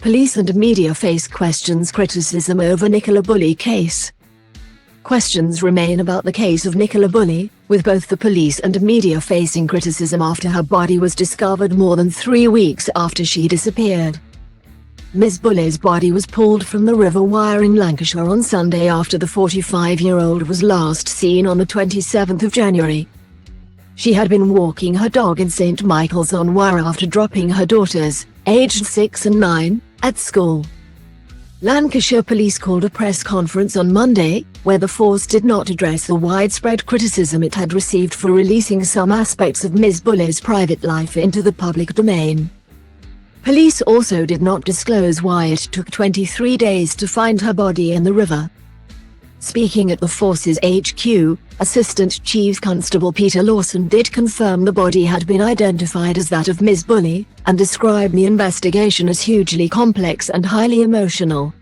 Police and media face criticism over Nicola Bulley case. Questions remain about the case of Nicola Bulley, with both the police and media facing criticism after her body was discovered more than 3 weeks after she disappeared. Ms. Bulley's body was pulled from the River Wyre in Lancashire on Sunday after the 45-year-old was last seen on the 27th of January. She had been walking her dog in St Michael's on Wyre after dropping her daughters, aged 6 and 9, at school. Lancashire Police called a press conference on Monday, where the force did not address the widespread criticism it had received for releasing some aspects of Ms. Bulley's private life into the public domain. Police also did not disclose why it took 23 days to find her body in the river. Speaking at the force's HQ, Assistant Chief Constable Peter Lawson did confirm the body had been identified as that of Ms. Bulley, and described the investigation as hugely complex and highly emotional.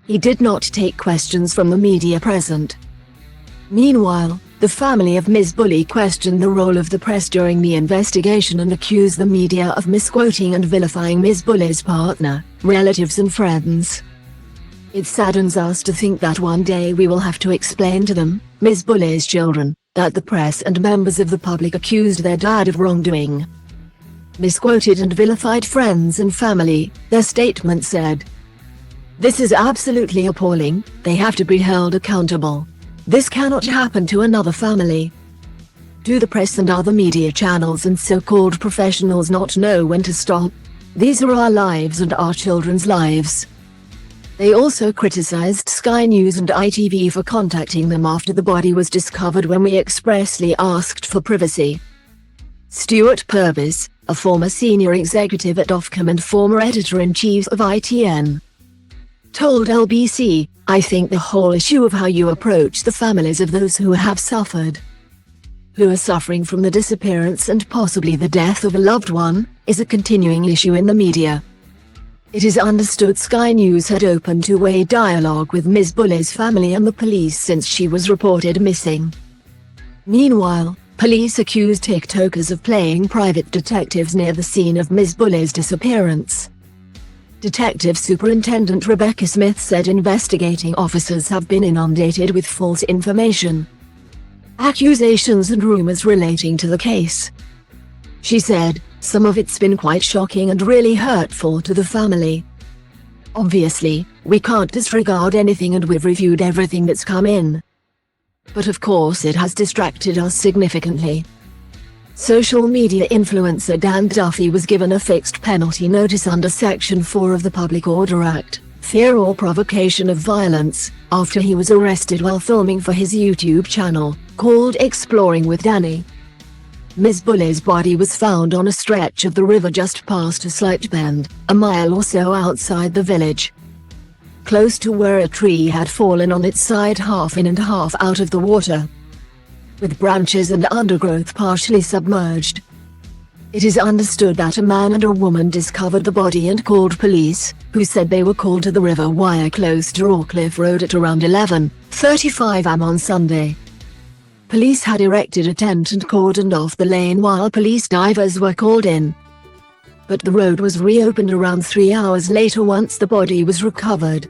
He did not take questions from the media present. Meanwhile, the family of Ms. Bulley questioned the role of the press during the investigation and accused the media of misquoting and vilifying Ms. Bulley's partner, relatives and friends. It saddens us to think that one day we will have to explain to them, Ms. Bulley's children, that the press and members of the public accused their dad of wrongdoing. Misquoted and vilified friends and family, their statement said. This is absolutely appalling, they have to be held accountable. This cannot happen to another family. Do the press and other media channels and so-called professionals not know when to stop? These are our lives and our children's lives. They also criticized Sky News and ITV for contacting them after the body was discovered when we expressly asked for privacy. Stuart Purvis, a former senior executive at Ofcom and former editor-in-chief of ITN, told LBC, I think the whole issue of how you approach the families of those who have suffered, who are suffering from the disappearance and possibly the death of a loved one, is a continuing issue in the media. It is understood Sky News had opened two-way dialogue with Ms. Bulley's family and the police since she was reported missing. Meanwhile, police accused TikTokers of playing private detectives near the scene of Ms. Bulley's disappearance. Detective Superintendent Rebecca Smith said investigating officers have been inundated with false information, accusations and rumors relating to the case. She said, some of it's been quite shocking and really hurtful to the family. Obviously, we can't disregard anything and we've reviewed everything that's come in. But of course it has distracted us significantly. Social media influencer Dan Duffy was given a fixed penalty notice under Section 4 of the Public Order Act, fear or provocation of violence, after he was arrested while filming for his YouTube channel, called Exploring with Danny. Ms. Bulley's body was found on a stretch of the river just past a slight bend, a mile or so outside the village, close to where a tree had fallen on its side half in and half out of the water, with branches and undergrowth partially submerged. It is understood that a man and a woman discovered the body and called police, who said they were called to the River Wyre close to Rawcliffe Road at around 11:35 am on Sunday. Police had erected a tent and cordoned off the lane while police divers were called in. But the road was reopened around 3 hours later once the body was recovered.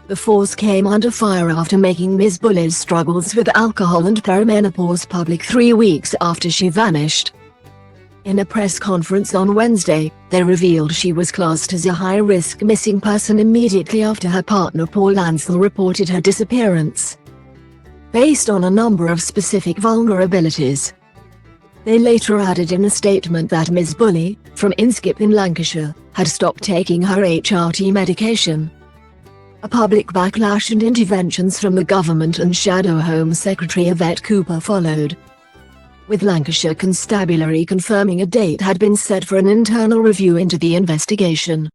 The force came under fire after making Ms. Bulley's struggles with alcohol and perimenopause public 3 weeks after she vanished. In a press conference on Wednesday, they revealed she was classed as a high-risk missing person immediately after her partner Paul Ansell reported her disappearance, based on a number of specific vulnerabilities. They later added in a statement that Ms. Bulley, from Inskip in Lancashire, had stopped taking her HRT medication. A public backlash and interventions from the government and Shadow Home Secretary Yvette Cooper followed, with Lancashire Constabulary confirming a date had been set for an internal review into the investigation.